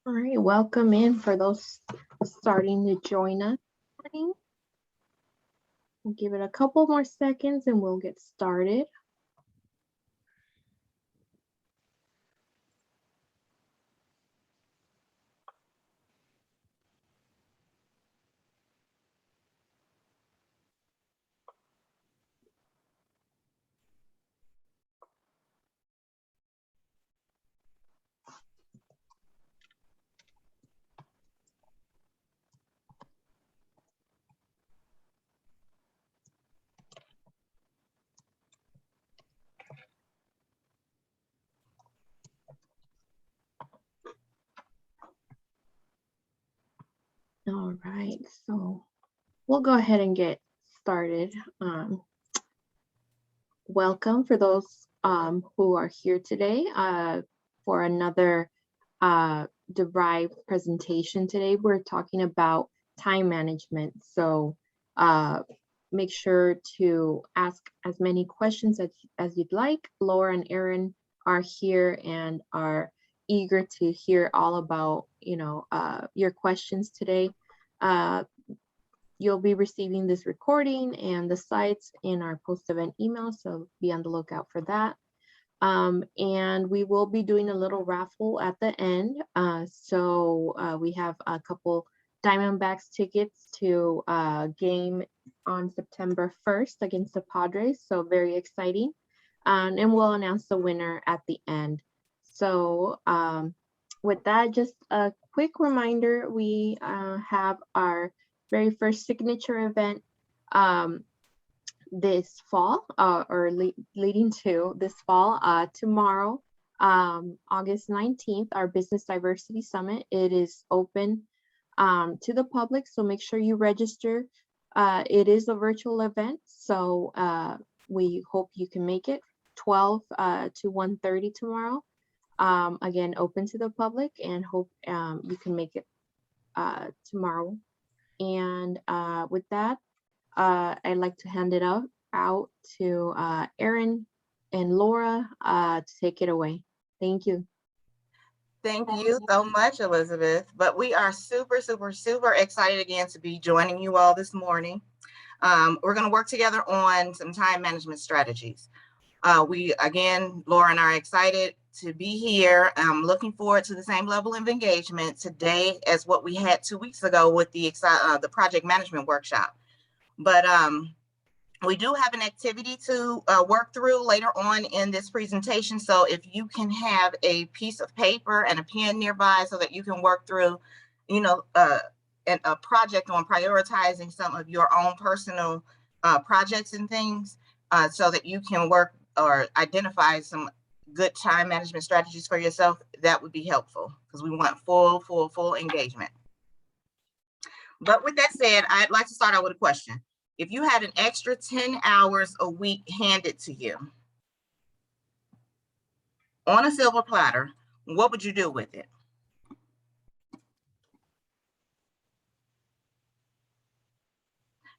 All right, welcome in for those starting to join us. We'll give it a couple more seconds and we'll get started. All right, so we'll go ahead and get started. Welcome for those who are here today for another derived presentation. Today we're talking about time management. So make sure to ask as many questions as you'd like. Laura and Aaron are here and are eager to hear all about your questions today. You'll be receiving this recording and the slides in our post-event email, so be on the lookout for that. And we will be doing a little raffle at the end. We have a couple Diamondbacks tickets to a game on September 1st against the Padres, so very exciting. And we'll announce the winner at the end. So with that, just a quick reminder, we have our very first signature event this fall leading to this fall tomorrow, August 19th, our Business Diversity Summit. It is open to the public, so make sure you register. It is a virtual event, so we hope you can make it 12 to 1:30 tomorrow. Again, open to the public, and hope you can make it tomorrow. And with that, I'd like to hand it out to Aaron and Laura to take it away. Thank you. Thank you so much, Elizabeth. But we are super, super, super excited again to be joining you all this morning. We're going to work together on some time management strategies. Laura and I are excited to be here. I'm looking forward to the same level of engagement today as what we had 2 weeks ago with the project management workshop. But we do have an activity to work through later on in this presentation. So if you can have a piece of paper and a pen nearby so that you can work through, a project on prioritizing some of your own personal projects and things so that you can work or identify some good time management strategies for yourself, that would be helpful because we want full engagement. But with that said, I'd like to start out with a question. If you had an extra 10 hours a week handed to you on a silver platter, what would you do with it?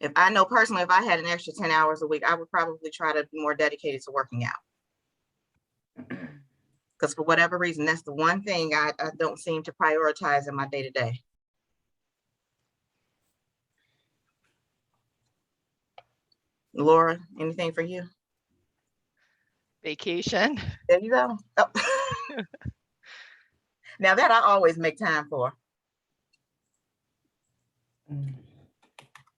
If I know personally, if I had an extra 10 hours a week, I would probably try to be more dedicated to working out. Because for whatever reason, that's the one thing I don't seem to prioritize in my day-to-day. Laura, anything for you? Vacation. There you go. Oh. Now that I always make time for.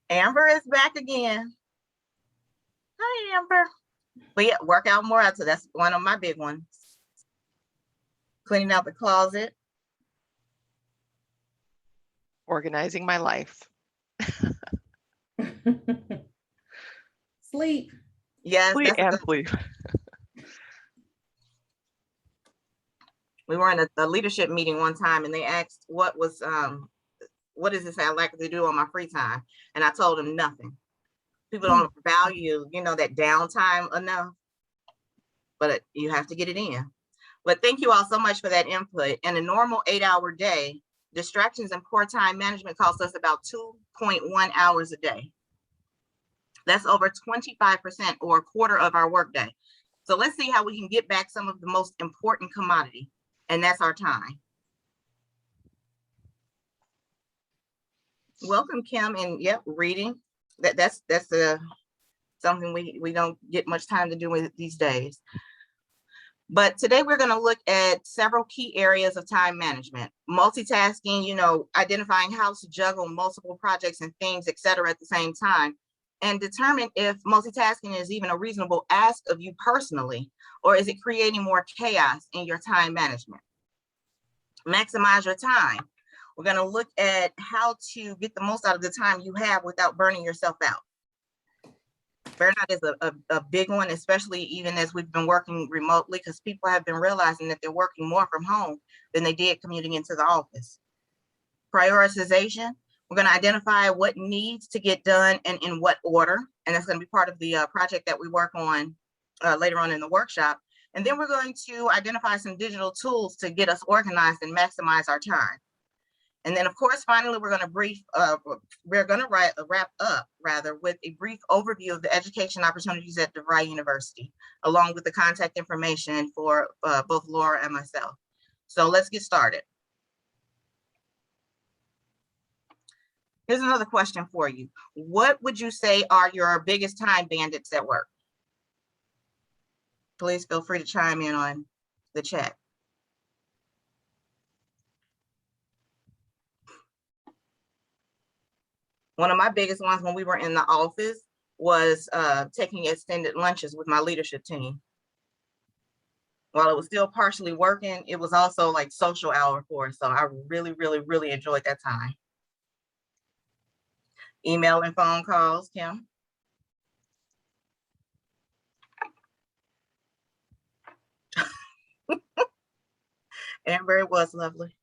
Amber is back again. Hi, Amber. But yeah, work out more. So that's one of my big ones. Cleaning out the closet. Organizing my life. Sleep. Yes. Sleep and sleep. We were in a leadership meeting one time and they asked what is this I like to do on my free time? And I told them nothing. People don't value, that downtime enough, but you have to get it in. But thank you all so much for that input. In a normal 8-hour day, distractions and poor time management cost us about 2.1 hours a day. That's over 25% or a quarter of our workday. So let's see how we can get back some of the most important commodity, and that's our time. Welcome, Kim. And yep, reading. That's something we don't get much time to do with these days. But today we're going to look at several key areas of time management. Multitasking, identifying how to juggle multiple projects and things, etc. at the same time, and determine if multitasking is even a reasonable ask of you personally, or is it creating more chaos in your time management? Maximize your time. We're going to look at how to get the most out of the time you have without burning yourself out. Burnout is a big one, especially even as we've been working remotely, because people have been realizing that they're working more from home than they did commuting into the office. Prioritization, we're going to identify what needs to get done and in what order. And that's going to be part of the project that we work on later on in the workshop. And then we're going to identify some digital tools to get us organized and maximize our time. And then, of course, finally, we're going to wrap up with a brief overview of the education opportunities at DeVry University, along with the contact information for both Laura and myself. So let's get started. Here's another question for you. What would you say are your biggest time bandits at work? Please feel free to chime in on the chat. One of my biggest ones when we were in the office was taking extended lunches with my leadership team. While it was still partially working, it was also like social hour for us. So I really, really, really enjoyed that time. Email and phone calls, Kim. Amber, it was lovely.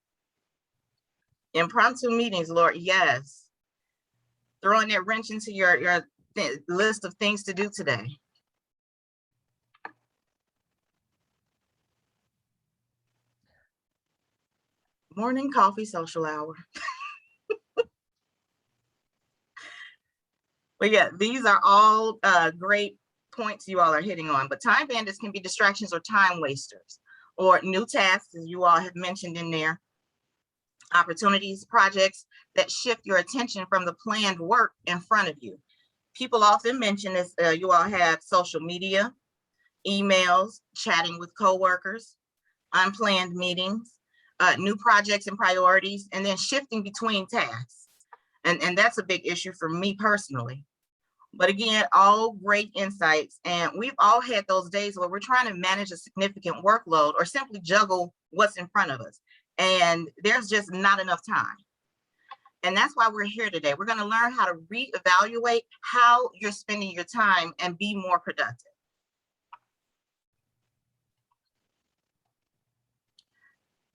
Impromptu meetings, Lord, yes. Throwing that wrench into your list of things to do today. Morning coffee social hour. But yeah, these are all great points you all are hitting on. But time bandits can be distractions or time wasters, or new tasks, as you all have mentioned in there. Opportunities, projects that shift your attention from the planned work in front of you. People often mention this, you all have social media, emails, chatting with coworkers, unplanned meetings, new projects and priorities, and then shifting between tasks. And that's a big issue for me personally. But again, all great insights. And we've all had those days where we're trying to manage a significant workload or simply juggle what's in front of us. And there's just not enough time. And that's why we're here today. We're going to learn how to reevaluate how you're spending your time and be more productive.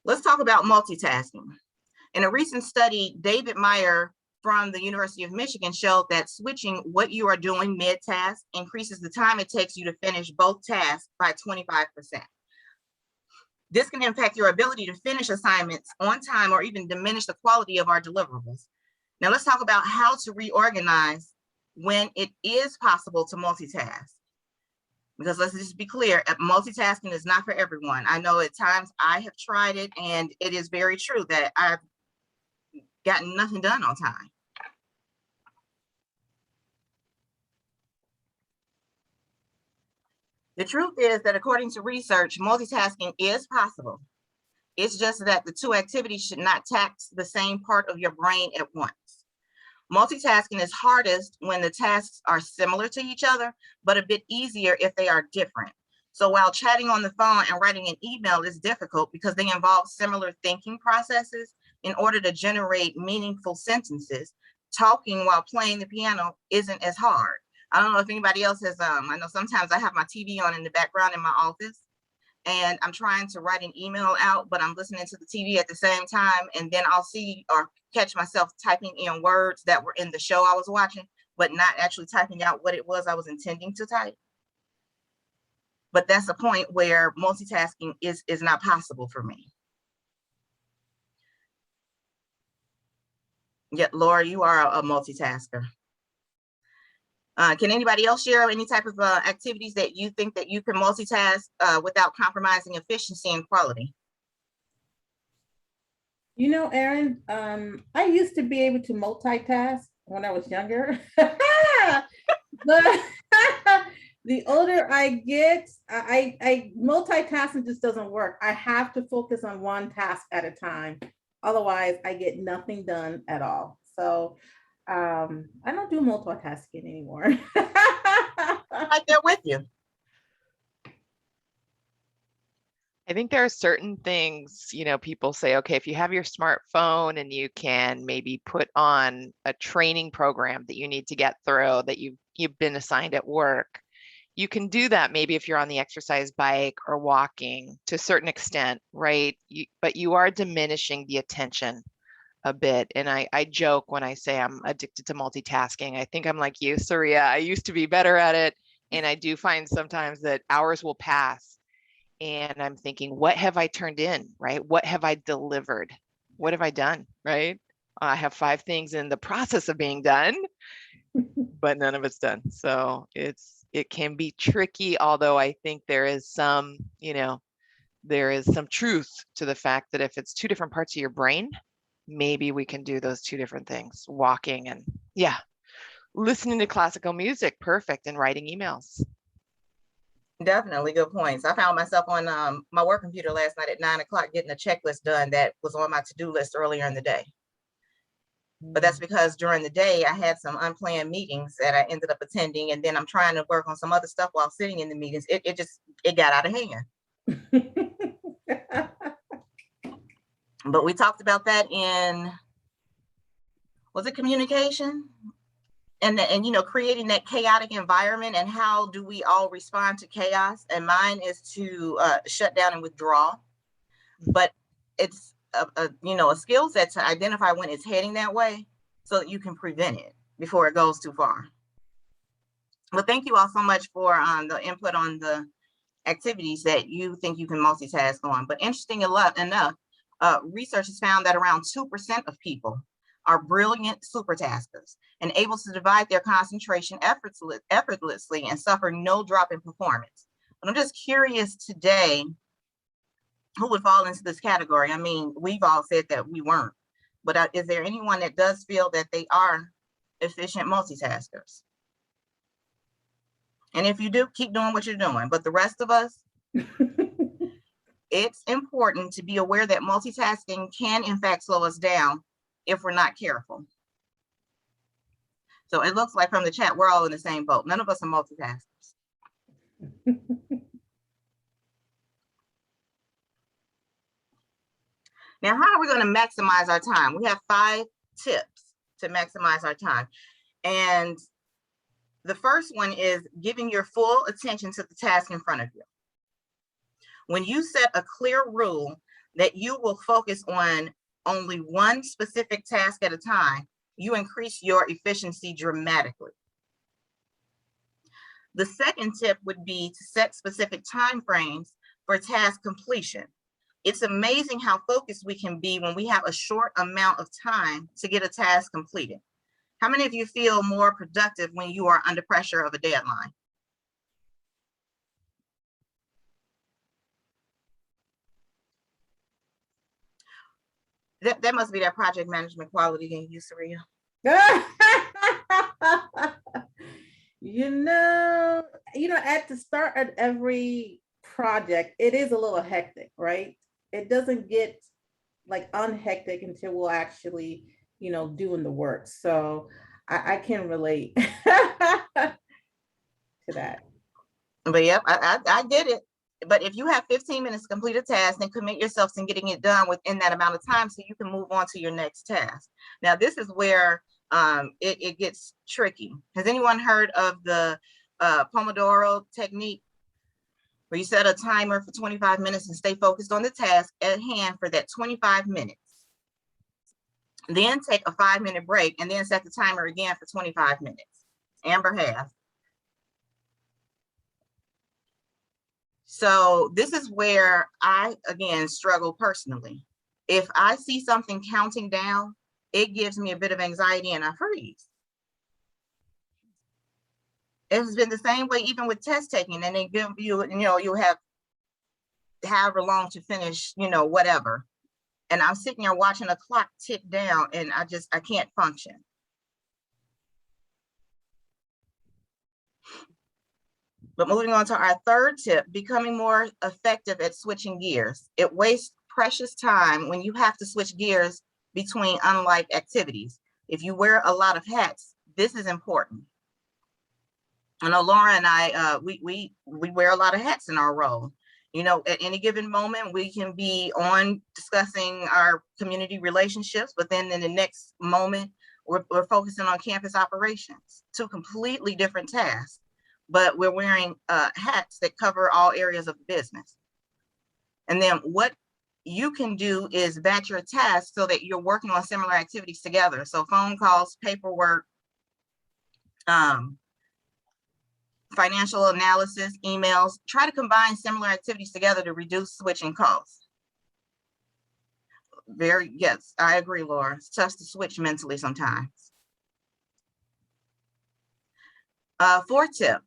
Let's talk about multitasking. In a recent study, David Meyer from the University of Michigan showed that switching what you are doing mid-task increases the time it takes you to finish both tasks by 25%. This can impact your ability to finish assignments on time or even diminish the quality of our deliverables. Now let's talk about how to reorganize when it is possible to multitask. Because let's just be clear, multitasking is not for everyone. I know at times I have tried it and it is very true that I've gotten nothing done on time. The truth is that according to research, multitasking is possible. It's just that the two activities should not tax the same part of your brain at once. Multitasking is hardest when the tasks are similar to each other, but a bit easier if they are different. So while chatting on the phone and writing an email is difficult because they involve similar thinking processes, in order to generate meaningful sentences, talking while playing the piano isn't as hard. I don't know if anybody else has, I know sometimes I have my TV on in the background in my office and I'm trying to write an email out, but I'm listening to the TV at the same time. And then I'll see or catch myself typing in words that were in the show I was watching, but not actually typing out what it was I was intending to type. But that's the point where multitasking is not possible for me. Yet, Laura, you are a multitasker. Can anybody else share any type of activities that you think that you can multitask without compromising efficiency and quality? You know, Erin, I used to be able to multitask when I was younger. But the older I get, I multitasking just doesn't work. I have to focus on one task at a time. Otherwise, I get nothing done at all. So I don't do multitasking anymore. Right there with you. I think there are certain things, people say, okay, if you have your smartphone and you can maybe put on a training program that you need to get through that you've been assigned at work, you can do that maybe if you're on the exercise bike or walking to a certain extent, right? But you are diminishing the attention a bit. And I joke when I say I'm addicted to multitasking. I think I'm like you, Saria. I used to be better at it. And I do find sometimes that hours will pass and I'm thinking, what have I turned in, right? What have I delivered? What have I done, right? I have 5 things in the process of being done, but none of it's done. So it can be tricky, although I think there is some truth to the fact that if it's 2 different parts of your brain, maybe we can do those 2 different things, walking and listening to classical music, perfect, and writing emails. Definitely good points. I found myself on my work computer last night at 9 o'clock getting a checklist done that was on my to-do list earlier in the day. But that's because during the day I had some unplanned meetings that I ended up attending, and then I'm trying to work on some other stuff while sitting in the meetings. It got out of hand. But we talked about that in, was it communication? And creating that chaotic environment, and how do we all respond to chaos? And mine is to shut down and withdraw. But it's a skill set to identify when it's heading that way so that you can prevent it before it goes too far. Well, thank you all so much for the input on the activities that you think you can multitask on. But interesting enough, research has found that around 2% of people are brilliant supertaskers and able to divide their concentration effortlessly and suffer no drop in performance. But I'm just curious today, who would fall into this category? I mean, we've all said that we weren't, but is there anyone that does feel that they are efficient multitaskers? And if you do, keep doing what you're doing. But the rest of us, it's important to be aware that multitasking can in fact slow us down if we're not careful. So it looks like from the chat, we're all in the same boat. None of us are multitaskers. Now, how are we going to maximize our time? We have 5 tips to maximize our time. And the first one is giving your full attention to the task in front of you. When you set a clear rule that you will focus on only one specific task at a time, you increase your efficiency dramatically. The second tip would be to set specific time frames for task completion. It's amazing how focused we can be when we have a short amount of time to get a task completed. How many of you feel more productive when you are under pressure of a deadline? That must be that project management quality in you, Saria. At the start of every project, it is a little hectic, right? It doesn't get like unhectic until we're actually, doing the work. So I can relate to that. But yep, I get it. But if you have 15 minutes to complete a task, then commit yourself to getting it done within that amount of time so you can move on to your next task. Now, this is where it gets tricky. Has anyone heard of the Pomodoro technique, where you set a timer for 25 minutes and stay focused on the task at hand for that 25 minutes? Then take a 5-minute break and then set the timer again for 25 minutes. Amber has. So this is where I, again, struggle personally. If I see something counting down, it gives me a bit of anxiety and I freeze. It's been the same way even with test taking, and they give you, you'll have however long to finish, whatever. and I'm sitting there watching the clock tick down, and I can't function. But moving on to our third tip, becoming more effective at switching gears. It wastes precious time when you have to switch gears between unlike activities. If you wear a lot of hats, this is important. I know Laura and I, we wear a lot of hats in our role. You know, at any given moment, we can be on discussing our community relationships, but then in the next moment, we're focusing on campus operations, two completely different tasks, but we're wearing hats that cover all areas of the business. And then what you can do is batch your tasks so that you're working on similar activities together. So phone calls, paperwork, financial analysis, emails, try to combine similar activities together to reduce switching costs. Yes, I agree, Laura. It's tough to switch mentally sometimes. Fourth tip,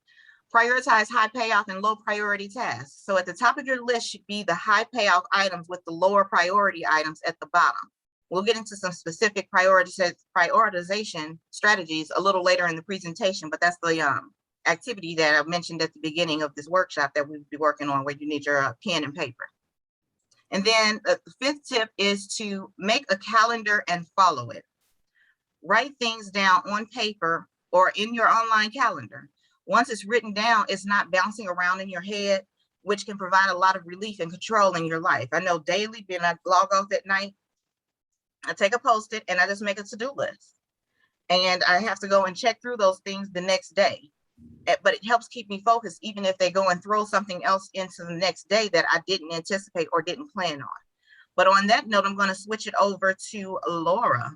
prioritize high payoff and low priority tasks. So at the top of your list should be the high payoff items with the lower priority items at the bottom. We'll get into some specific prioritization strategies a little later in the presentation, but that's the activity that I mentioned at the beginning of this workshop that we'll be working on, where you need your pen and paper. And then the fifth tip is to make a calendar and follow it. Write things down on paper or in your online calendar. Once it's written down, it's not bouncing around in your head, which can provide a lot of relief and control in your life. I know daily, when I log off at night, I take a Post-it and I just make a to-do list. And I have to go and check through those things the next day. But it helps keep me focused, even if they go and throw something else into the next day that I didn't anticipate or didn't plan on. But on that note, I'm going to switch it over to Laura.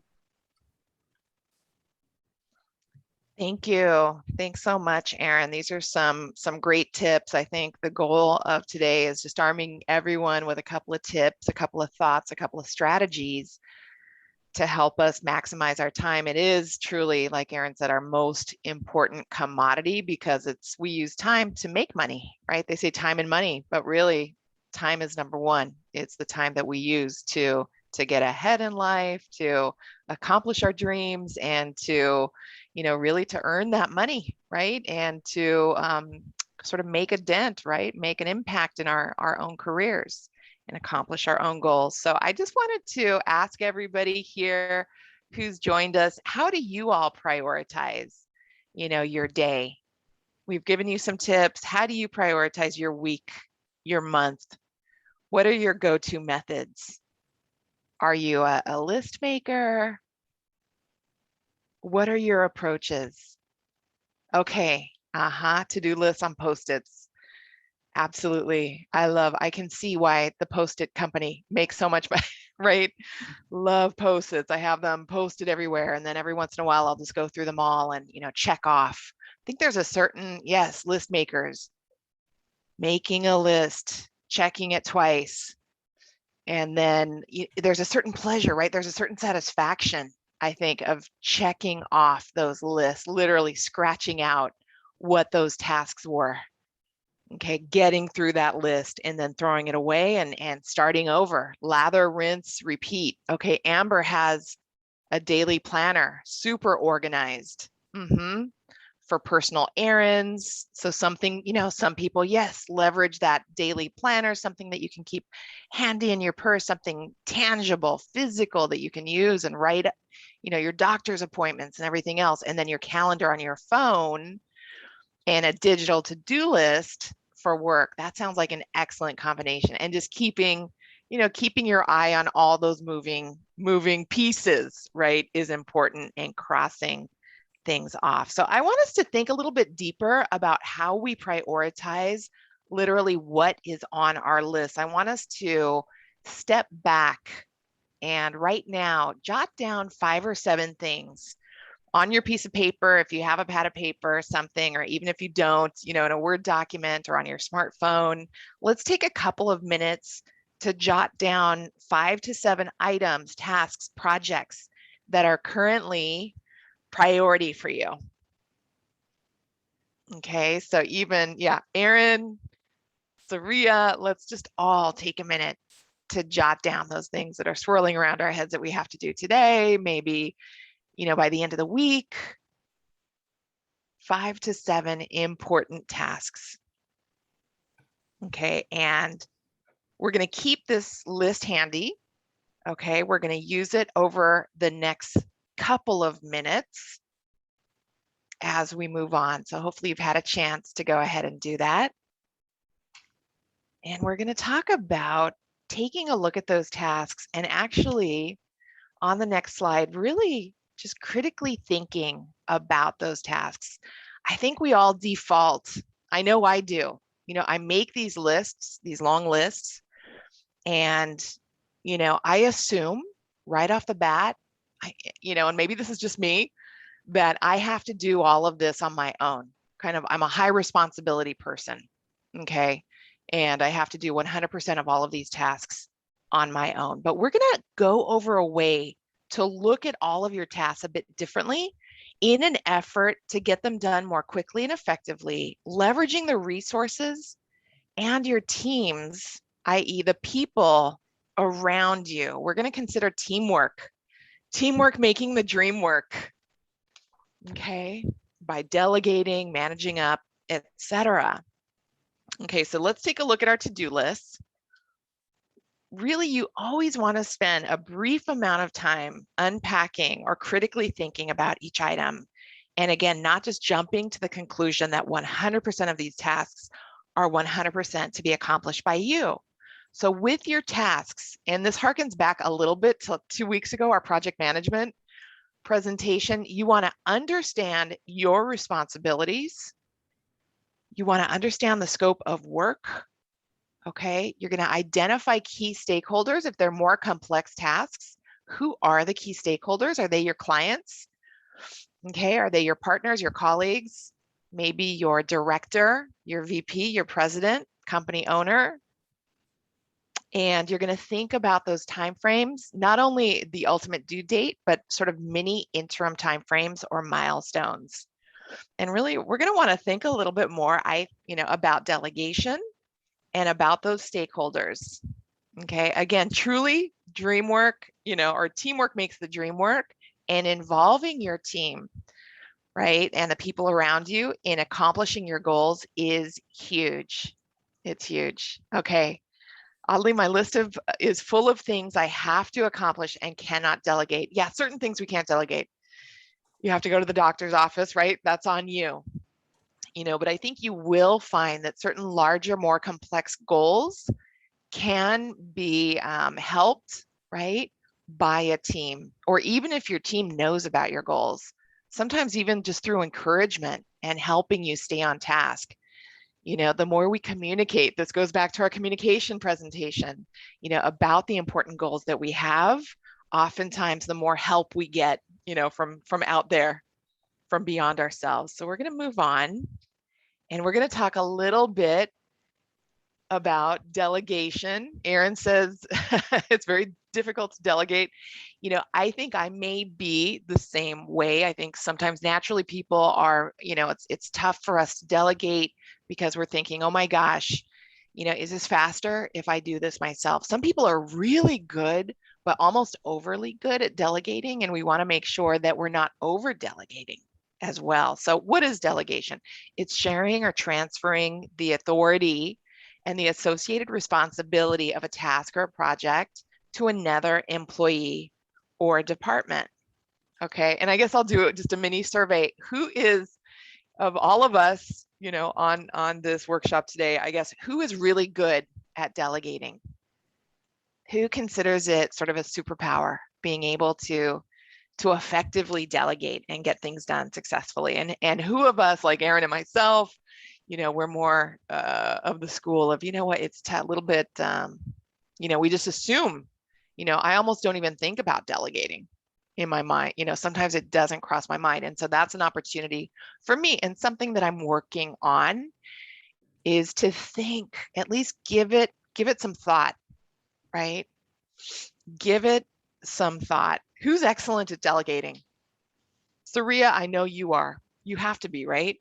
Thank you. Thanks so much, Erin. These are some great tips. I think the goal of today is just arming everyone with a couple of tips, a couple of thoughts, a couple of strategies to help us maximize our time. It is truly, like Erin said, our most important commodity, because we use time to make money, right? They say time and money, but really time is number one. It's the time that we use to get ahead in life, to accomplish our dreams, and to, really to earn that money, right? And to sort of make a dent, right? Make an impact in our own careers and accomplish our own goals. So I just wanted to ask everybody here who's joined us, how do you all prioritize, your day? We've given you some tips. How do you prioritize your week, your month? What are your go-to methods? Are you a list maker? What are your approaches? Okay, to-do lists on Post-its. Absolutely. I can see why the Post-it company makes so much money, right? Love Post-its. I have them posted everywhere. And then every once in a while, I'll just go through them all and, check off. I think there's a certain, yes, list makers, making a list, checking it twice. And then there's a certain pleasure, right? There's a certain satisfaction, I think, of checking off those lists, literally scratching out what those tasks were. Okay, getting through that list and then throwing it away and starting over. Lather, rinse, repeat. Okay, Amber has a daily planner, super organized for personal errands. So something, some people, yes, leverage that daily planner, something that you can keep handy in your purse, something tangible, physical that you can use and write, your doctor's appointments and everything else. And then your calendar on your phone and a digital to-do list for work. That sounds like an excellent combination. And just keeping your eye on all those moving pieces, right, is important, and crossing things off. So I want us to think a little bit deeper about how we prioritize literally what is on our list. I want us to step back and right now jot down 5 or 7 things on your piece of paper, if you have a pad of paper or something, or even if you don't, in a Word document or on your smartphone. Let's take a couple of minutes to jot down 5 to 7 items, tasks, projects that are currently priority for you. Okay, so even, Erin, Saria, let's just all take a minute to jot down those things that are swirling around our heads that we have to do today, maybe, by the end of the week, 5 to 7 important tasks. Okay, and we're going to keep this list handy. Okay, we're going to use it over the next couple of minutes as we move on. So hopefully you've had a chance to go ahead and do that. And we're going to talk about taking a look at those tasks and actually on the next slide, really just critically thinking about those tasks. I think we all default. I know I do. I make these lists, these long lists, and, I assume right off the bat, and maybe this is just me, that I have to do all of this on my own. I'm a high responsibility person, okay? And I have to do 100% of all of these tasks on my own. But we're gonna go over a way to look at all of your tasks a bit differently in an effort to get them done more quickly and effectively, leveraging the resources and your teams, i.e. the people around you. We're gonna consider teamwork making the dream work, okay? By delegating, managing up, etc. Okay, so let's take a look at our to-do list. Really, you always want to spend a brief amount of time unpacking or critically thinking about each item. And again, not just jumping to the conclusion that 100% of these tasks are 100% to be accomplished by you. So with your tasks, and this harkens back a little bit to 2 weeks ago, our project management presentation, you want to understand your responsibilities. You want to understand the scope of work. Okay, you're going to identify key stakeholders. If they're more complex tasks, who are the key stakeholders? Are they your clients? Okay, are they your partners, your colleagues? Maybe your director, your VP, your president, company owner. And you're going to think about those timeframes, not only the ultimate due date, but sort of mini interim timeframes or milestones. And really, we're going to want to think a little bit more, about delegation and about those stakeholders. Okay, again, truly dream work, or teamwork makes the dream work, and involving your team, right, and the people around you in accomplishing your goals is huge. It's huge. Okay, oddly, my list is full of things I have to accomplish and cannot delegate. Yeah, certain things we can't delegate. You have to go to the doctor's office, right? That's on you. But I think you will find that certain larger, more complex goals can be helped, right, by a team, or even if your team knows about your goals, sometimes even just through encouragement and helping you stay on task. The more we communicate, this goes back to our communication presentation, about the important goals that we have, oftentimes the more help we get, from out there, from beyond ourselves. So we're going to move on. And we're going to talk a little bit about delegation. Erin says it's very difficult to delegate. I think I may be the same way. I think sometimes naturally people are, it's tough for us to delegate because we're thinking, oh my gosh, is this faster if I do this myself? Some people are really good, but almost overly good at delegating. And we want to make sure that we're not over delegating as well. So what is delegation? It's sharing or transferring the authority and the associated responsibility of a task or a project to another employee or department. Okay, and I guess I'll do just a mini survey. Who is, of all of us, on this workshop today, I guess, who is really good at delegating? Who considers it sort of a superpower, being able to effectively delegate and get things done successfully? And who of us, like Erin and myself, we're more of the school of, it's a little bit, we just assume, I almost don't even think about delegating in my mind. Sometimes it doesn't cross my mind. And so that's an opportunity for me, and something that I'm working on is to think, at least give it some thought, right? Give it some thought. Who's excellent at delegating? Saria, I know you are. You have to be, right?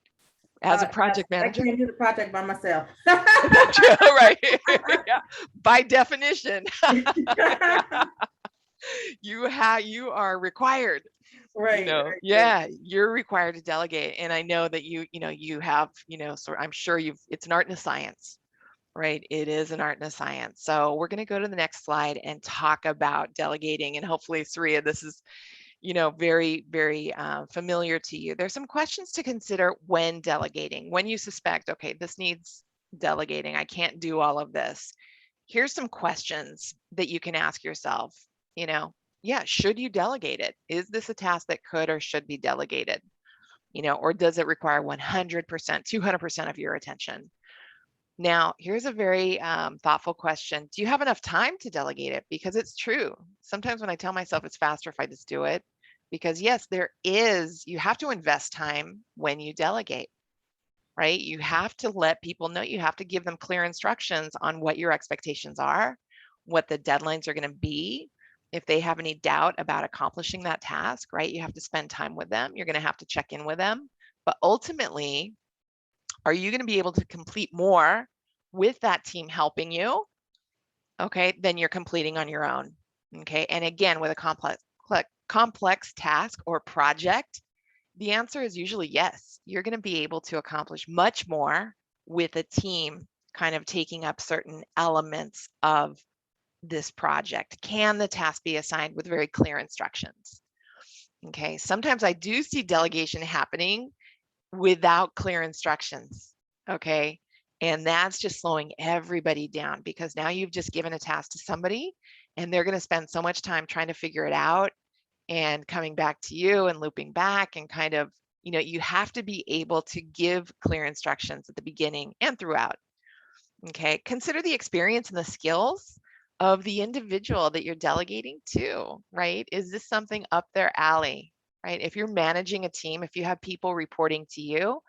as a project I manager. can't do the project by myself. Right. Yeah. By definition, you are required, Right. Right. yeah, you're required to delegate. And I know that you have, so I'm sure it's an art and a science, right? It is an art and a science. So we're going to go to the next slide and talk about delegating. And hopefully, Surya, this is, very, very familiar to you. There's some questions to consider when delegating, when you suspect, okay, this needs delegating. I can't do all of this. Here's some questions that you can ask yourself, yeah, should you delegate it? Is this a task that could or should be delegated? Or does it require 100%, 200% of your attention? Now, here's a very thoughtful question. Do you have enough time to delegate it? Because it's true. Sometimes when I tell myself it's faster if I just do it, because yes, you have to invest time when you delegate, right? You have to let people know, you have to give them clear instructions on what your expectations are, what the deadlines are going to be. If they have any doubt about accomplishing that task, right? You have to spend time with them. You're going to have to check in with them. But ultimately, are you going to be able to complete more with that team helping you, okay, than you're completing on your own, okay? And again, with a complex task or project, the answer is usually yes. You're going to be able to accomplish much more with a team kind of taking up certain elements of this project. Can the task be assigned with very clear instructions? Okay, sometimes I do see delegation happening without clear instructions, okay? And that's just slowing everybody down, because now you've just given a task to somebody and they're going to spend so much time trying to figure it out and coming back to you and looping back and kind of, you have to be able to give clear instructions at the beginning and throughout. Okay, consider the experience and the skills of the individual that you're delegating to, right? Is this something up their alley, right? If you're managing a team, if you have people reporting to you,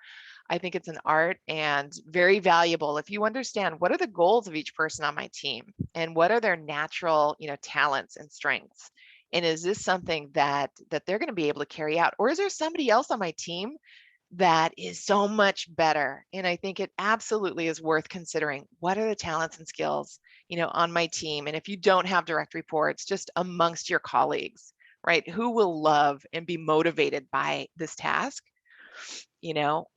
I think it's an art and very valuable if you understand what are the goals of each person on my team and what are their natural, talents and strengths. And is this something that they're going to be able to carry out? Or is there somebody else on my team that is so much better? And I think it absolutely is worth considering. What are the talents and skills, on my team? And if you don't have direct reports, just amongst your colleagues, right? Who will love and be motivated by this task?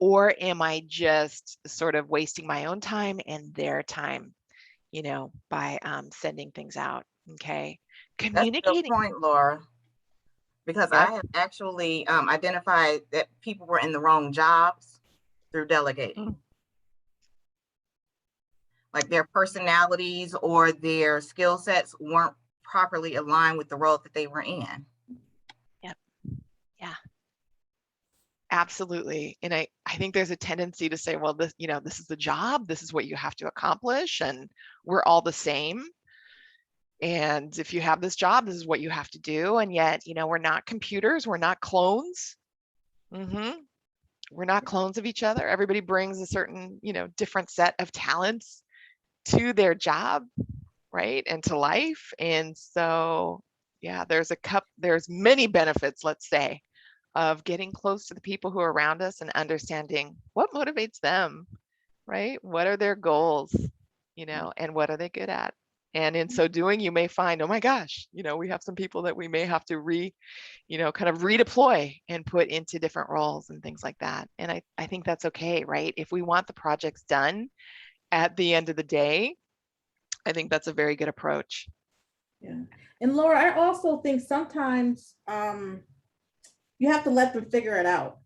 Or am I just sort of wasting my own time and their time, by sending things out? Okay. That's a good Communicating. point, Laura, because Yep. I have actually identified that people were in the wrong jobs through delegating. Like their personalities or their skill sets weren't properly aligned with the role that they were in. Yep. Yeah. Absolutely. And I think there's a tendency to say, well, this is the job, this is what you have to accomplish, and we're all the same. And if you have this job, this is what you have to do. And yet, we're not computers, we're not clones. We're not clones of each other. Everybody brings a certain, different set of talents to their job, right? And to life. And so, yeah, there's many benefits, let's say, of getting close to the people who are around us and understanding what motivates them, right? What are their goals, and what are they good at? And in so doing, you may find, oh my gosh, we have some people that we may have to kind of redeploy and put into different roles and things like that. And I think that's okay, right? If we want the projects done at the end of the day, I think that's a very good approach. Yeah. And Laura, I also think sometimes you have to let them figure it out.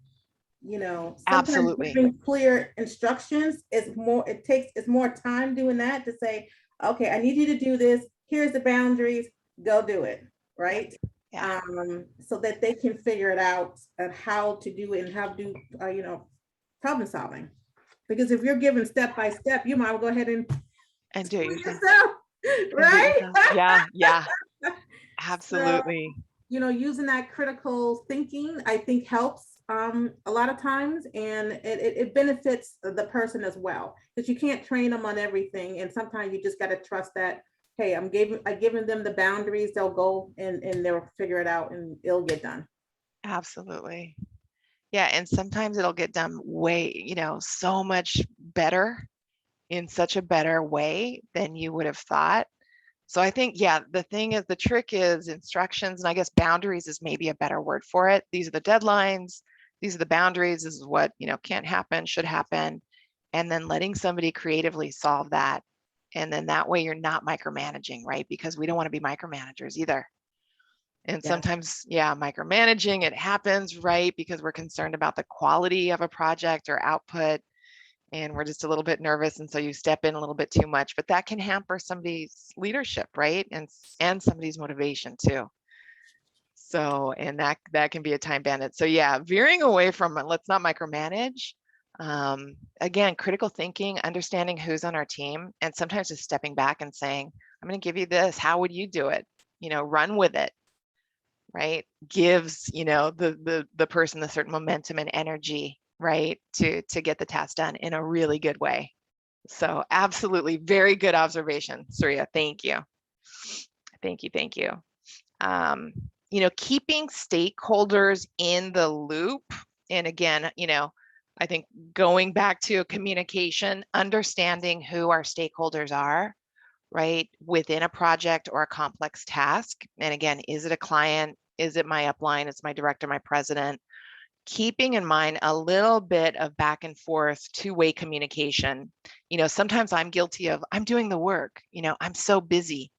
Sometimes Absolutely. giving clear instructions is more, it's more time doing that, to say, okay, I need you to do this. Here's the boundaries, go do it, right? Yeah. So that they can figure it out and how to do it and how to do, problem solving. Because if you're given step by step, you might go ahead and do it yourself, right? Yeah. Absolutely. So, using that critical thinking, I think helps a lot of times, and it benefits the person as well, because you can't train them on everything, and sometimes you just got to trust that, hey, I'm giving them the boundaries, they'll go and they'll figure it out and it'll get done. Absolutely. Yeah, and sometimes it'll get done way, so much better, in such a better way than you would have thought. So I think, yeah, the trick is instructions, and I guess boundaries is maybe a better word for it. These are the deadlines, these are the boundaries, this is what, can't happen, should happen, and then letting somebody creatively solve that. And then that way you're not micromanaging, right? Because we don't want to be micromanagers either. And Yes. sometimes, yeah, micromanaging, it happens, right? Because we're concerned about the quality of a project or output, and we're just a little bit nervous. And so you step in a little bit too much, but that can hamper somebody's leadership, right? And somebody's motivation too. So, and that can be a time bandit. So yeah, veering away from let's not micromanage. Again, critical thinking, understanding who's on our team, and sometimes just stepping back and saying, I'm going to give you this. How would you do it? Run with it. Right, gives the person the certain momentum and energy, right, to get the task done in a really good way. So absolutely, very good observation, Surya. Thank you. Thank you. Keeping stakeholders in the loop, and again, I think going back to communication, understanding who our stakeholders are, right, within a project or a complex task. And again, is it a client? Is it my upline? Is my director, my president? Keeping in mind a little bit of back and forth, two-way communication. Sometimes I'm guilty of, I'm doing the work, I'm so busy.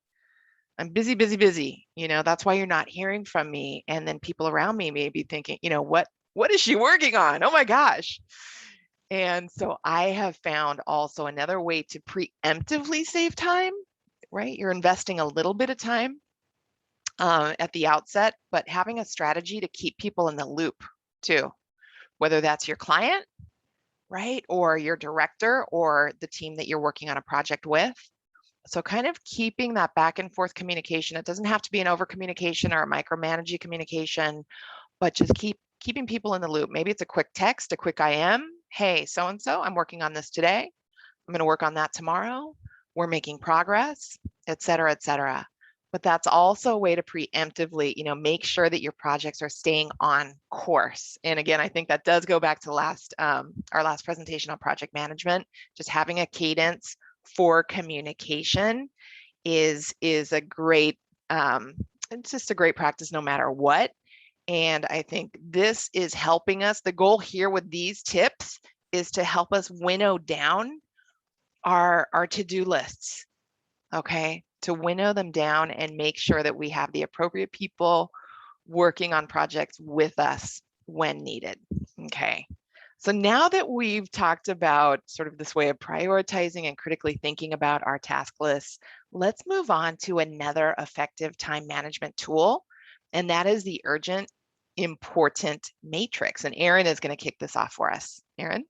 I'm busy, busy, busy. That's why you're not hearing from me. And then people around me may be thinking, what is she working on? Oh my gosh. And so I have found also another way to preemptively save time, right? You're investing a little bit of time at the outset, but having a strategy to keep people in the loop too, whether that's your client, right? Or your director or the team that you're working on a project with. So kind of keeping that back and forth communication. It doesn't have to be an over communication or a micromanaging communication, but just keeping people in the loop. Maybe it's a quick text, a quick IM. Hey, so-and-so, I'm working on this today. I'm going to work on that tomorrow. We're making progress, et cetera, et cetera. But that's also a way to preemptively, make sure that your projects are staying on course. And again, I think that does go back to our last presentation on project management. Just having a cadence for communication is a great, it's just a great practice no matter what. And I think this is helping us. The goal here with these tips is to help us winnow down our to-do lists, okay? To winnow them down and make sure that we have the appropriate people working on projects with us when needed, okay? So now that we've talked about sort of this way of prioritizing and critically thinking about our task lists, let's move on to another effective time management tool, and that is the urgent important matrix. And Erin is going to kick this off for us. Erin?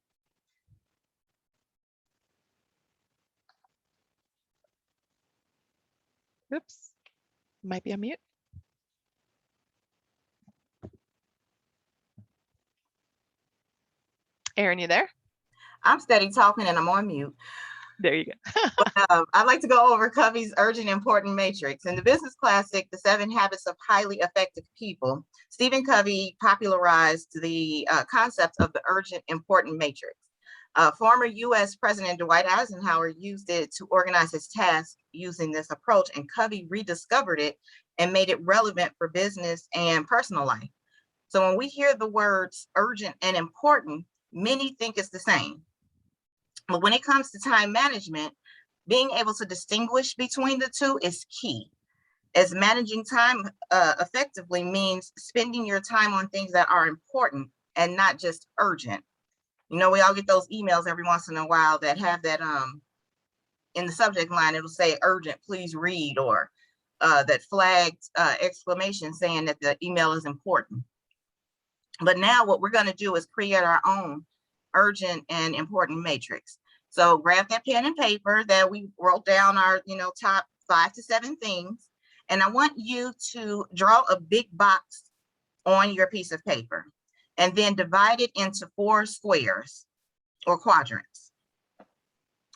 Oops, might be on mute. Erin, you there? I'm steady talking and I'm on mute. There you go. I'd like to go over Covey's urgent important matrix. In the business classic, The 7 Habits of Highly Effective People, Stephen Covey popularized the concept of the urgent important matrix. Former US President Dwight Eisenhower used it to organize his tasks using this approach, and Covey rediscovered it and made it relevant for business and personal life. So when we hear the words urgent and important, many think it's the same. But when it comes to time management, being able to distinguish between the two is key, as managing time effectively means spending your time on things that are important and not just urgent. We all get those emails every once in a while that have that in the subject line, it'll say urgent, please read, or that flagged exclamation saying that the email is important. But now what we're going to do is create our own urgent and important matrix. So grab that pen and paper that we wrote down our, top 5 to 7 things. And I want you to draw a big box on your piece of paper and then divide it into 4 squares or quadrants.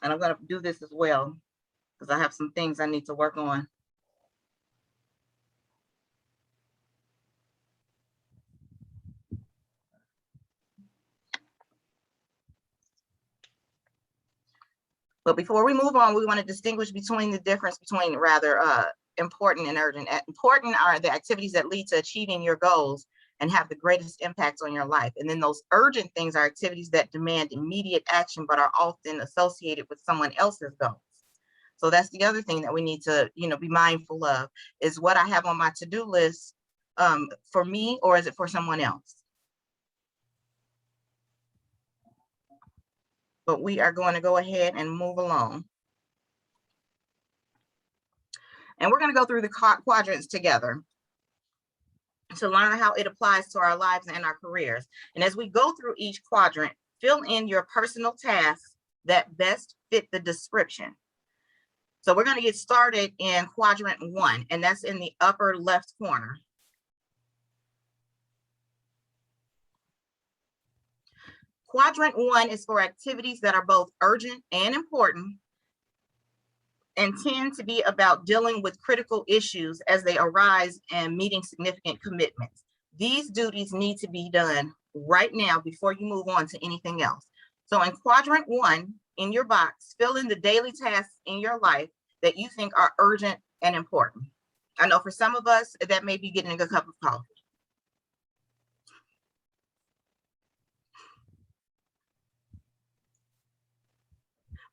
And I'm going to do this as well because I have some things I need to work on. But before we move on, we want to distinguish between the difference between rather important and urgent. Important are the activities that lead to achieving your goals and have the greatest impact on your life. And then those urgent things are activities that demand immediate action, but are often associated with someone else's goals. So that's the other thing that we need to, be mindful of, is what I have on my to-do list for me, or is it for someone else? But we are going to go ahead and move along. And we're going to go through the quadrants together to learn how it applies to our lives and our careers. And as we go through each quadrant, fill in your personal tasks that best fit the description. So we're going to get started in quadrant 1, and that's in the upper left corner. Quadrant 1 is for activities that are both urgent and important, and tend to be about dealing with critical issues as they arise and meeting significant commitments. These duties need to be done right now before you move on to anything else. So in quadrant 1, in your box, fill in the daily tasks in your life that you think are urgent and important. I know for some of us, that may be getting a cup of coffee.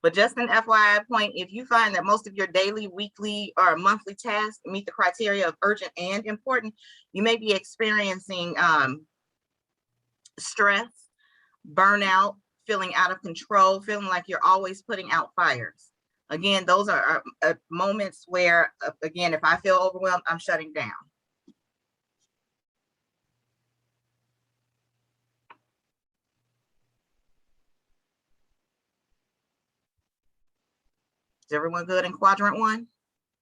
But just an FYI point, if you find that most of your daily, weekly, or monthly tasks meet the criteria of urgent and important, you may be experiencing stress, burnout, feeling out of control, feeling like you're always putting out fires. Again, those are moments where, again, if I feel overwhelmed, I'm shutting down. Is everyone good in quadrant 1?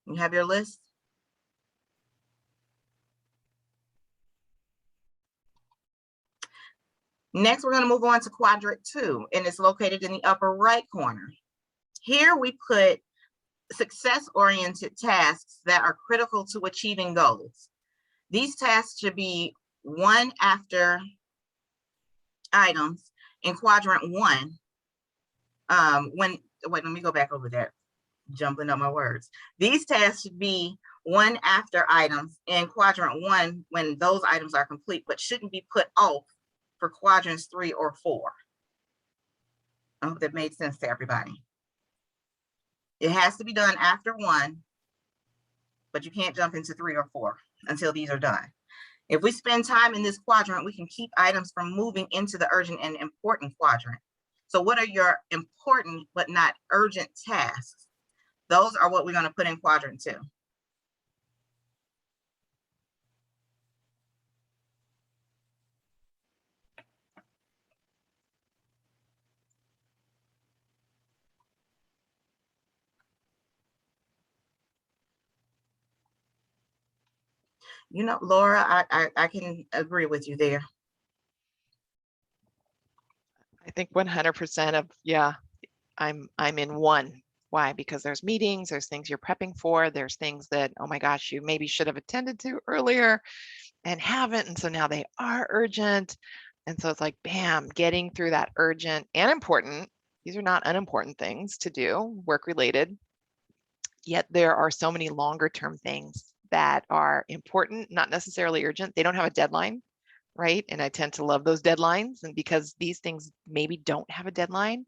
You have your list? Next, we're going to move on to quadrant 2, and it's located in the upper right corner. Here we put success-oriented tasks that are critical to achieving goals. These tasks should be one after items in quadrant 1. Wait, let me go back over that. Jumbling up my words. These tasks should be one after items in quadrant 1 when those items are complete, but shouldn't be put off for quadrants 3 or 4. I hope that made sense to everybody. It has to be done after 1, but you can't jump into 3 or 4 until these are done. If we spend time in this quadrant, we can keep items from moving into the urgent and important quadrant. So what are your important but not urgent tasks? Those are what we're going to put in quadrant 2. Laura, I can agree with you there. I think 100% of, yeah, I'm in 1. Why? Because there's meetings, there's things you're prepping for, there's things that, oh my gosh, you maybe should have attended to earlier and haven't. And so now they are urgent. And so it's like, bam, getting through that urgent and important. These are not unimportant things to do, work related. Yet there are so many longer term things that are important, not necessarily urgent. They don't have a deadline, right? And I tend to love those deadlines. And because these things maybe don't have a deadline,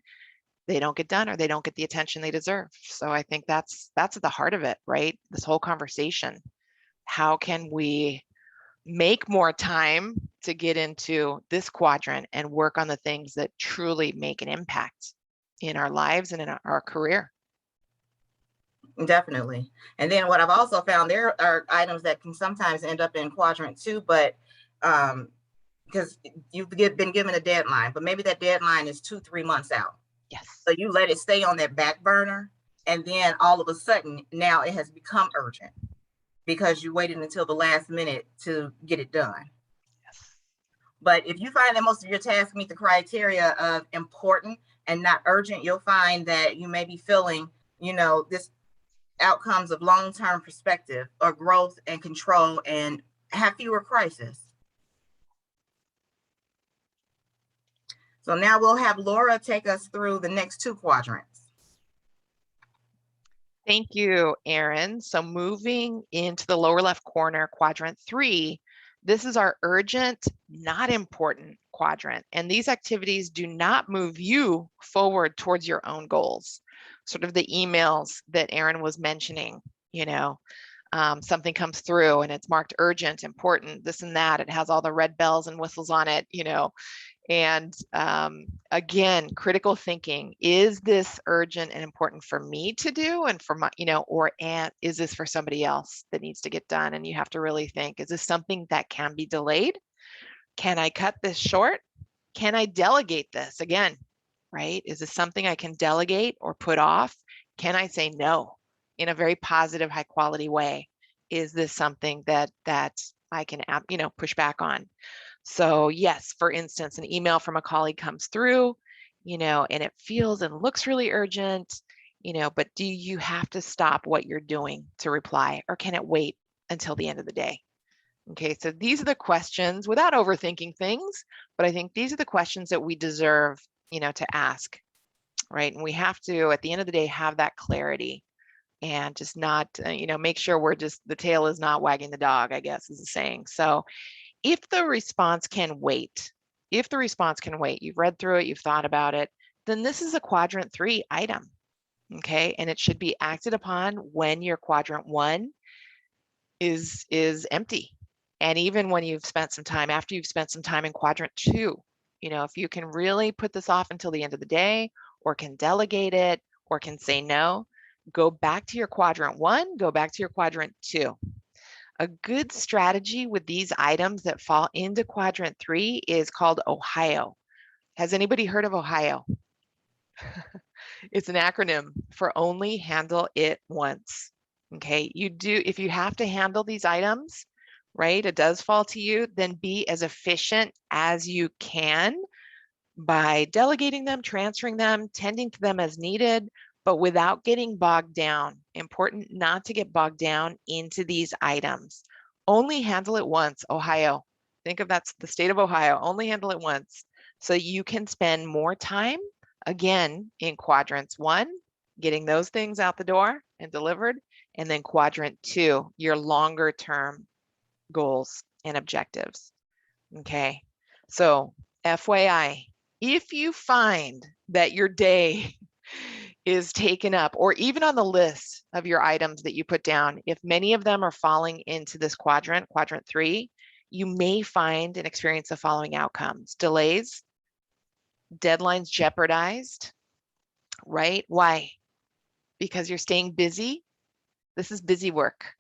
they don't get done or they don't get the attention they deserve. So I think that's at the heart of it, right? This whole conversation. How can we make more time to get into this quadrant and work on the things that truly make an impact in our lives and in our career? Definitely. And then what I've also found, there are items that can sometimes end up in quadrant 2, but because you've been given a deadline, but maybe that deadline is 2-3 months out. Yes. So you let it stay on that back burner, and then all of a sudden now it has become urgent because you waited until the last minute to get it done. Yes. But if you find that most of your tasks meet the criteria of important and not urgent, you'll find that you may be feeling, this outcomes of long-term perspective or growth and control and have fewer crises. So now we'll have Laura take us through the next 2 quadrants. Thank you, Erin. So moving into the lower left corner, quadrant 3, this is our urgent, not important quadrant. And these activities do not move you forward towards your own goals. Sort of the emails that Erin was mentioning, something comes through and it's marked urgent, important, this and that. It has all the red bells and whistles on it, And again, critical thinking, is this urgent and important for me to do and for my, and is this for somebody else that needs to get done? And you have to really think, is this something that can be delayed? Can I cut this short? Can I delegate this again, right? Is this something I can delegate or put off? Can I say no in a very positive, high quality way? Is this something that I can, push back on? So yes, for instance, an email from a colleague comes through, and it feels and looks really urgent, but do you have to stop what you're doing to reply, or can it wait until the end of the day? Okay, so these are the questions without overthinking things, but I think these are the questions that we deserve, to ask, right? And we have to, at the end of the day, have that clarity and just not, make sure the tail is not wagging the dog, I guess is the saying. So if the response can wait, you've read through it, you've thought about it, then this is a quadrant 3 item, okay? And it should be acted upon when your quadrant 1 is empty. And even when you've spent some time, after you've spent some time in quadrant 2, if you can really put this off until the end of the day, or can delegate it, or can say no, go back to your quadrant 1, go back to your quadrant 2. A good strategy with these items that fall into quadrant 3 is called Ohio. Has anybody heard of Ohio? It's an acronym for only handle it once. Okay, if you have to handle these items, right, it does fall to you, then be as efficient as you can by delegating them, transferring them, tending to them as needed, but without getting bogged down. Important not to get bogged down into these items. Only handle it once, Ohio. Think of that's the state of Ohio. Only handle it once. So you can spend more time, again, in quadrants 1, getting those things out the door and delivered, and then quadrant 2, your longer term goals and objectives. Okay, so FYI, if you find that your day is taken up, or even on the list of your items that you put down, if many of them are falling into this quadrant 3, you may find and experience the following outcomes: delays, deadlines jeopardized, right? Why? Because you're staying busy. This is busy work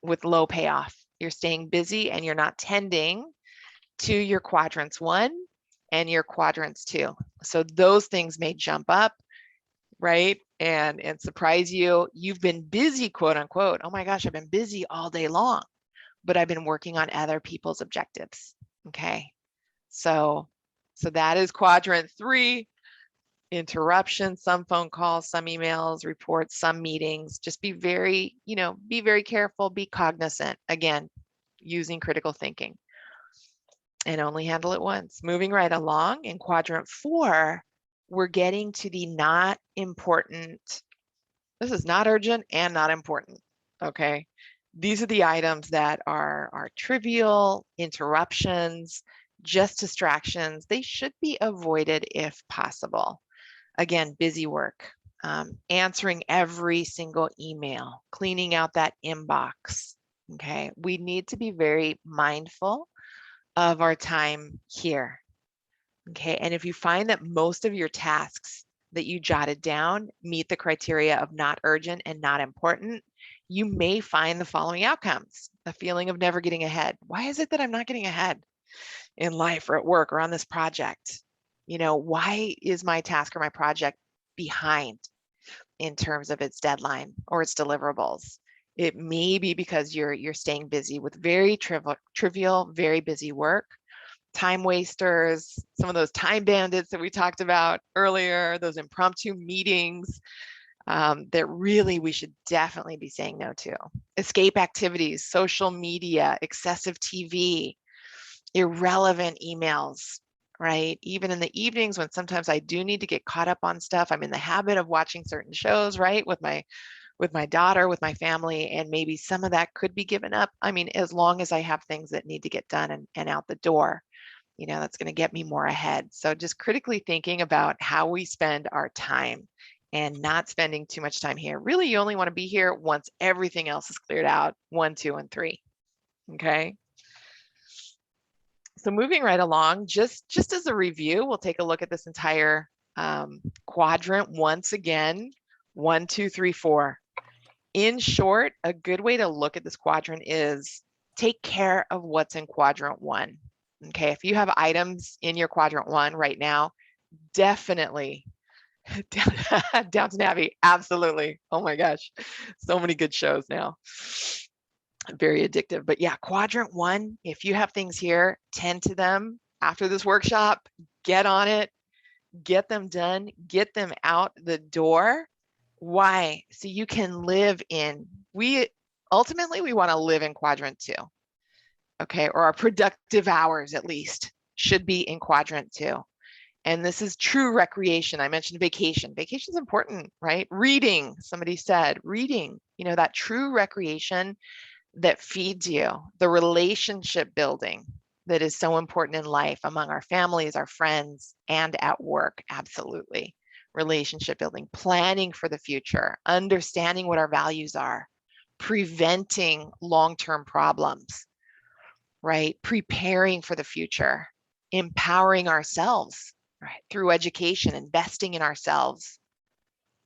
with low payoff. You're staying busy and you're not tending to your quadrants 1 and your quadrants 2. So those things may jump up, right? And surprise you. You've been busy, quote unquote. Oh my gosh, I've been busy all day long, but I've been working on other people's objectives. Okay. So that is quadrant 3. Interruptions, some phone calls, some emails, reports, some meetings. Just be very, be very careful, be cognizant. Again, using critical thinking. And only handle it once. Moving right along in quadrant 4, we're getting to the not important. This is not urgent and not important, okay? These are the items that are trivial, interruptions, just distractions. They should be avoided if possible. Again, busy work, answering every single email, cleaning out that inbox, okay? We need to be very mindful of our time here, okay? And if you find that most of your tasks that you jotted down meet the criteria of not urgent and not important, you may find the following outcomes: a feeling of never getting ahead. Why is it that I'm not getting ahead in life or at work or on this project? Why is my task or my project behind in terms of its deadline or its deliverables? It may be because you're staying busy with very trivial, very busy work, time wasters, some of those time bandits that we talked about earlier, those impromptu meetings that really we should definitely be saying no to. Escape activities, social media, excessive TV, irrelevant emails, right? Even in the evenings when sometimes I do need to get caught up on stuff. I'm in the habit of watching certain shows, right? With my with my daughter, with my family, and maybe some of that could be given up. I mean, as long as I have things that need to get done and out the door, that's going to get me more ahead. So just critically thinking about how we spend our time and not spending too much time here. Really, you only want to be here once everything else is cleared out, 1, 2, and 3. Okay. So moving right along, just as a review, we'll take a look at this entire quadrant once again, 1, 2, 3, 4. In short, a good way to look at this quadrant is take care of what's in quadrant 1. Okay, if you have items in your quadrant 1 right now, definitely Downton Abbey, absolutely. Oh my gosh, so many good shows now. Very addictive. But yeah, quadrant 1, if you have things here, tend to them after this workshop, get on it, get them done, get them out the door. Why? So you can live in, ultimately we want to live in quadrant 2. Okay, or our productive hours at least should be in quadrant 2. And this is true recreation. I mentioned vacation. Vacation is important, right? Reading, somebody said, reading, that true recreation that feeds you, the relationship building that is so important in life among our families, our friends, and at work. Absolutely. Relationship building, planning for the future, understanding what our values are, preventing long-term problems, right? Preparing for the future, empowering ourselves, right? Through education, investing in ourselves.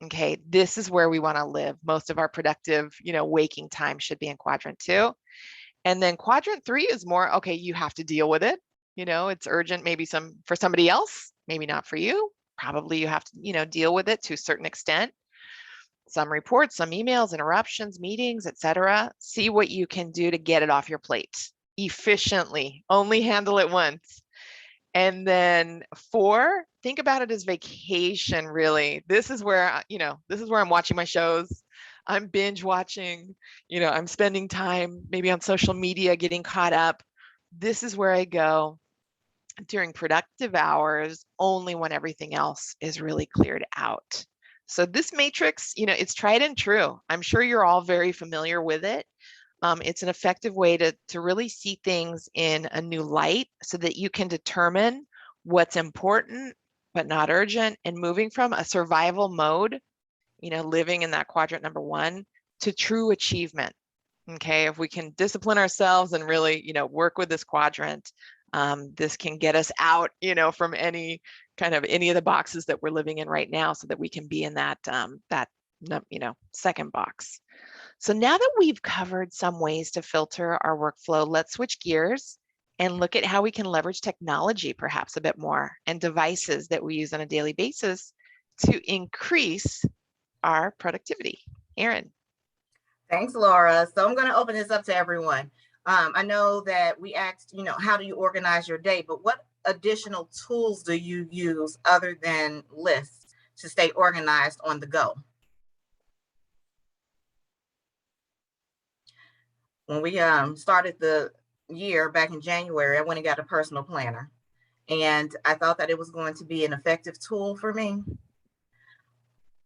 Okay, this is where we want to live. Most of our productive, waking time should be in quadrant 2. And then quadrant 3 is more, okay, you have to deal with it. It's urgent, maybe for somebody else, maybe not for you. Probably you have to, deal with it to a certain extent. Some reports, some emails, interruptions, meetings, etc. See what you can do to get it off your plate efficiently. Only handle it once. And then 4, think about it as vacation, really. This is where, this is where I'm watching my shows. I'm binge watching, I'm spending time maybe on social media, getting caught up. This is where I go during productive hours, only when everything else is really cleared out. So this matrix, it's tried and true. I'm sure you're all very familiar with it. It's an effective way to really see things in a new light so that you can determine what's important but not urgent, and moving from a survival mode, living in that quadrant number 1, to true achievement. Okay, if we can discipline ourselves and really, work with this quadrant, this can get us out, from any of the boxes that we're living in right now, so that we can be in that second box. So now that we've covered some ways to filter our workflow, let's switch gears and look at how we can leverage technology perhaps a bit more, and devices that we use on a daily basis to increase our productivity. Erin. Thanks, Laura. So I'm going to open this up to everyone. I know that we asked, how do you organize your day, but what additional tools do you use other than lists to stay organized on the go? When we started the year back in January, I went and got a personal planner, and I thought that it was going to be an effective tool for me.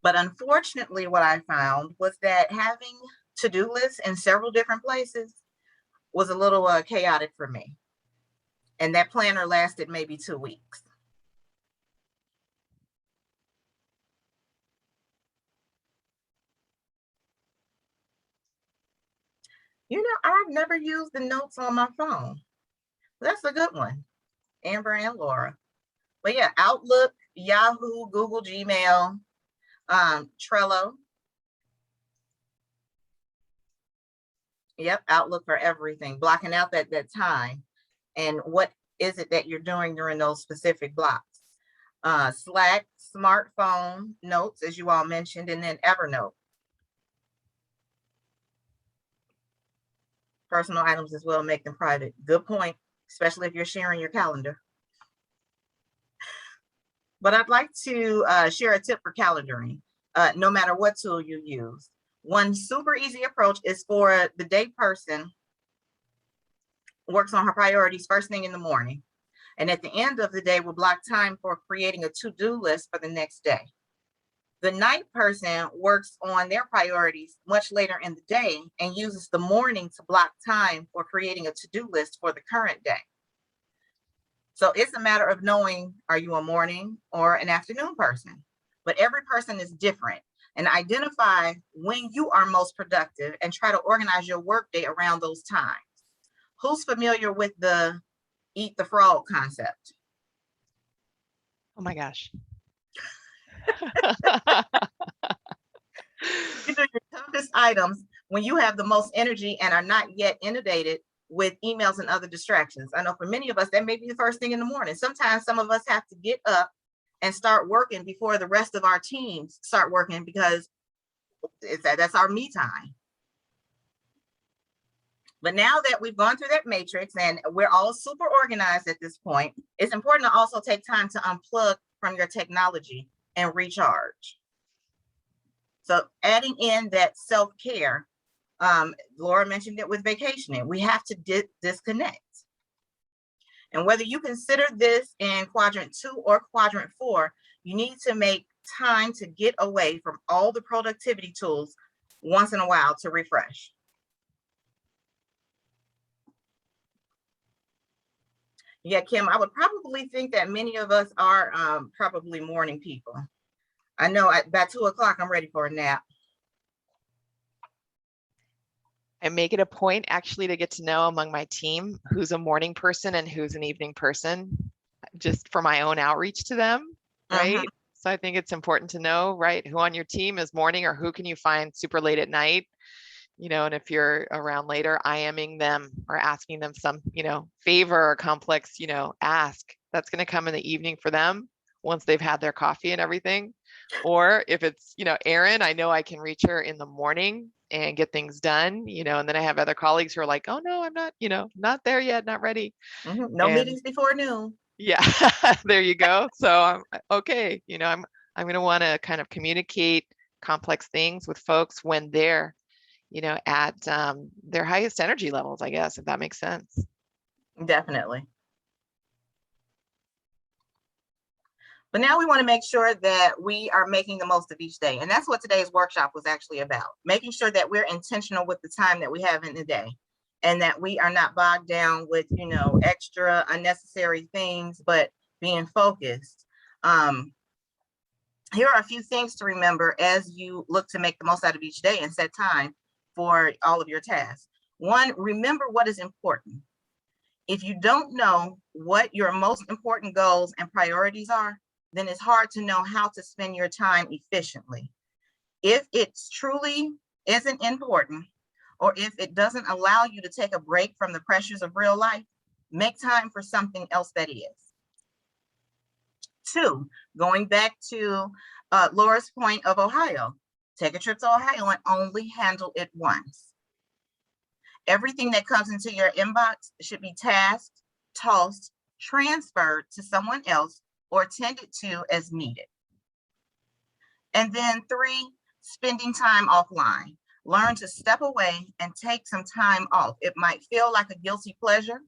But unfortunately, what I found was that having to-do lists in several different places was a little chaotic for me. And that planner lasted maybe 2 weeks. I've never used the notes on my phone. That's a good one, Amber and Laura. But yeah, Outlook, Yahoo, Google, Gmail, Trello. Yep, Outlook for everything, blocking out that time. And what is it that you're doing during those specific blocks? Slack, smartphone, notes, as you all mentioned, and then Evernote. Personal items as well, make them private. Good point, especially if you're sharing your calendar. But I'd like to share a tip for calendaring, no matter what tool you use. One super easy approach is for the day person works on her priorities first thing in the morning. And at the end of the day, we'll block time for creating a to-do list for the next day. The night person works on their priorities much later in the day and uses the morning to block time for creating a to-do list for the current day. So it's a matter of knowing, are you a morning or an afternoon person? But every person is different, and identify when you are most productive and try to organize your workday around those times. Who's familiar with the eat the frog concept? Oh my gosh. You do your toughest items when you have the most energy and are not yet inundated with emails and other distractions. I know for many of us, that may be the first thing in the morning. Sometimes some of us have to get up and start working before the rest of our teams start working, because that's our me time. But now that we've gone through that matrix and we're all super organized at this point, it's important to also take time to unplug from your technology and recharge. So adding in that self-care, Laura mentioned it with vacationing. We have to disconnect. And whether you consider this in quadrant 2 or quadrant 4, you need to make time to get away from all the productivity tools once in a while to refresh. Yeah, Kim, I would probably think that many of us are probably morning people. I know by 2 o'clock, I'm ready for a nap. I make it a point actually to get to know among my team who's a morning person and who's an evening person, just for my own outreach to them, right? So I think it's important to know, right, who on your team is morning, or who can you find super late at night, you know, and if you're around later, IMing them or asking them some, you know, favor or complex, you know, ask that's going to come in the evening for them once they've had their coffee and everything. Or if it's, you know, Erin, I know I can reach her in the morning and get things done, you know, and then I have other colleagues who are like, oh no, I'm not, you know, not there yet, not ready. No meetings before noon. Yeah, there you go. So I'm okay, you know, I'm going to want to kind of communicate complex things with folks when they're, you know, at their highest energy levels, I guess, if that makes sense. Definitely. But now we want to make sure that we are making the most of each day. And that's what today's workshop was actually about, making sure that we're intentional with the time that we have in the day, and that we are not bogged down with, you know, extra unnecessary things, but being focused. Here are a few things to remember as you look to make the most out of each day and set time for all of your tasks. One, remember what is important. If you don't know what your most important goals and priorities are, then it's hard to know how to spend your time efficiently. If it's truly isn't important, or if it doesn't allow you to take a break from the pressures of real life, make time for something else that is. 2, going back to Laura's point of Ohio, take a trip to Ohio and only handle it once. Everything that comes into your inbox should be tasked, tossed, transferred to someone else, or tended to as needed. And then 3, spending time offline. Learn to step away and take some time off. It might feel like a guilty pleasure,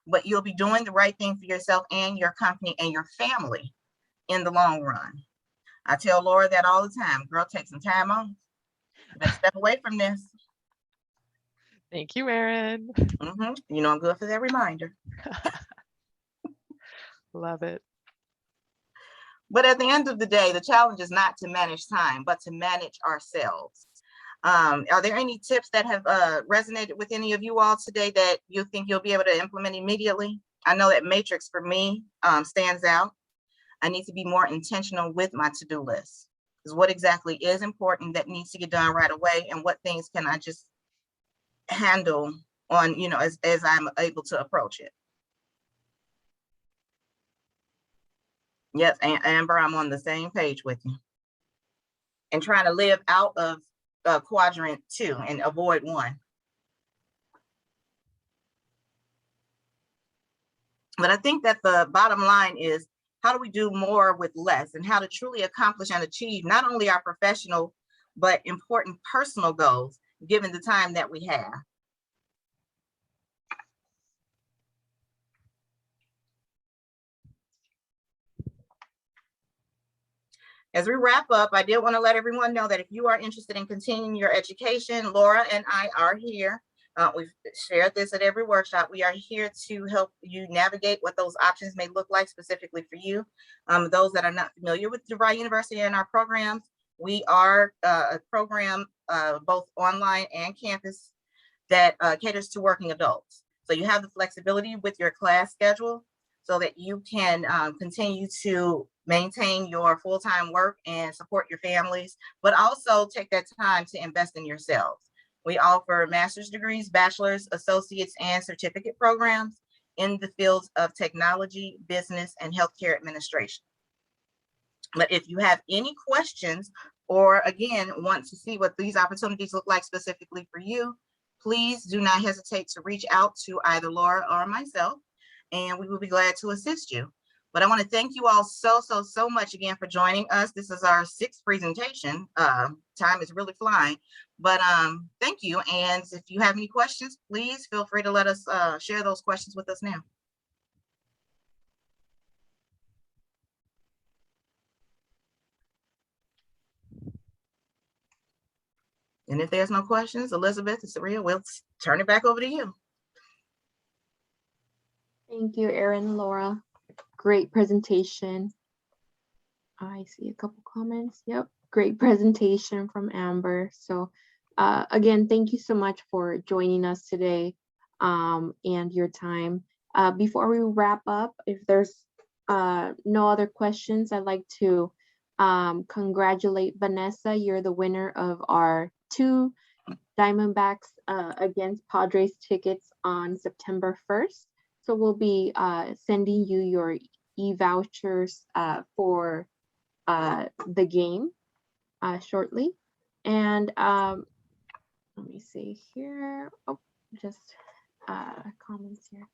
but you'll be doing the right thing for yourself and your company and your family in the long run. I tell Laura that all the time, girl, take some time off. You better step away from this. Thank you, Erin. You know I'm good for that reminder. Love it. But at the end of the day, the challenge is not to manage time, but to manage ourselves. Are there any tips that have resonated with any of you all today that you think you'll be able to implement immediately? I know that matrix for me stands out. I need to be more intentional with my to-do list. Because what exactly is important that needs to get done right away, and what things can I just handle on, you know, as I'm able to approach it. Yes, Amber, I'm on the same page with you. And trying to live out of quadrant 2 and avoid 1. But I think that the bottom line is, how do we do more with less, and how to truly accomplish and achieve not only our professional, but important personal goals, given the time that we have. As we wrap up, I did want to let everyone know that if you are interested in continuing your education, Laura and I are here. We've shared this at every workshop. We are here to help you navigate what those options may look like specifically for you. Those that are not familiar with DeVry University and our programs, we are a program both online and campus that caters to working adults. So you have the flexibility with your class schedule so that you can continue to maintain your full-time work and support your families, but also take that time to invest in yourselves. We offer master's degrees, bachelor's, associates, and certificate programs in the fields of technology, business, and healthcare administration. But if you have any questions or again, want to see what these opportunities look like specifically for you, please do not hesitate to reach out to either Laura or myself, and we will be glad to assist you. But I want to thank you all so much again for joining us. This is our 6th presentation. Time is really flying, but thank you. And if you have any questions, please feel free to let us share those questions with us now. And if there's no questions, Elizabeth and Saria, we'll turn it back over to you. Thank you, Erin, Laura. Great presentation. I see a couple comments. Yep, great presentation from Amber. So again, thank you so much for joining us today and your time. Before we wrap up, if there's no other questions, I'd like to congratulate Vanessa. You're the winner of our 2 Diamondbacks against Padres tickets on September 1st. So we'll be sending you your e-vouchers for the game shortly. And let me see here. Oh, just comments here.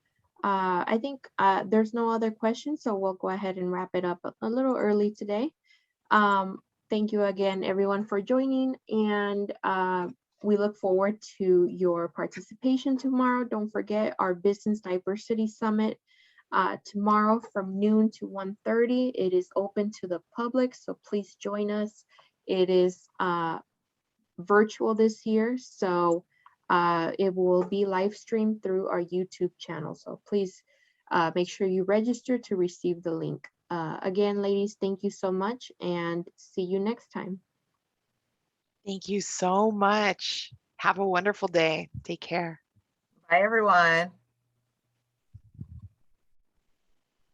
I think there's no other questions, so we'll go ahead and wrap it up a little early today. Thank you again, everyone, for joining, and we look forward to your participation tomorrow. Don't forget our Business Diversity Summit tomorrow from noon to 1:30. It is open to the public, so please join us. It is virtual this year, so it will be live streamed through our YouTube channel. So please make sure you register to receive the link. Again, ladies, thank you so much, and see you next time. Thank you so much. Have a wonderful day. Take care. Bye, everyone.